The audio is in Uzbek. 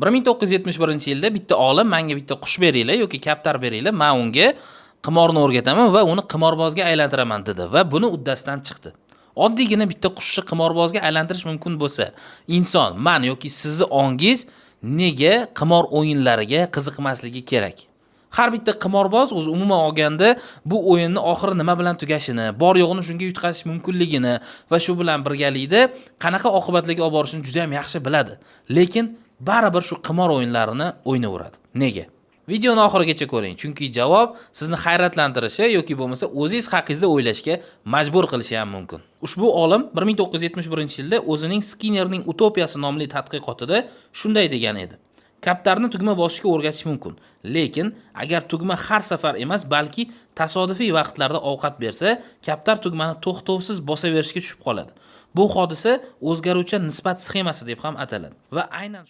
1971-yilda bitta olim menga bitta qush beringlar yoki kaptar beringlar, men unga qimorni o'rgataman va uni qimorbozga aylantiraman dedi va buni uddasidan chiqdi. Oddiygina bitta qushni qimorbozga aylantirish mumkin bo'lsa, inson, men yoki sizni ongingiz nega qimor o'yinlariga qiziqmasligi kerak? Har bitta qimorboz o'zi umuman olganda bu o'yinni oxiri nima bilan tugashini, bor yo'g'ini shunga yutqazish mumkinligini va shu bilan birgalikda qanaqa oqibatlarga olib borishini juda ham yaxshi biladi. Lekin baribir shu qimor o'yinlarini o'ynaveradi. Nega? Videoni oxirigacha ko'ring, chunki javob sizni hayratlantirishi yoki bo'lmasa o'zingiz haqingizda o'ylashga majbur qilishi ham mumkin. Ushbu olim 1971-yilda o'zining Skinnerning Utopiyasi nomli tadqiqotida shunday degan edi. Kaptarni tugma bosishga o'rgatish mumkin, lekin agar tugma har safar emas, balki tasodifiy vaqtlarda ovqat bersa, kaptar tugmani to'xtovsiz bosaverishga tushib qoladi. Bu hodisa o'zgaruvchan nisbat sxemasi deb ham ataladi va aynan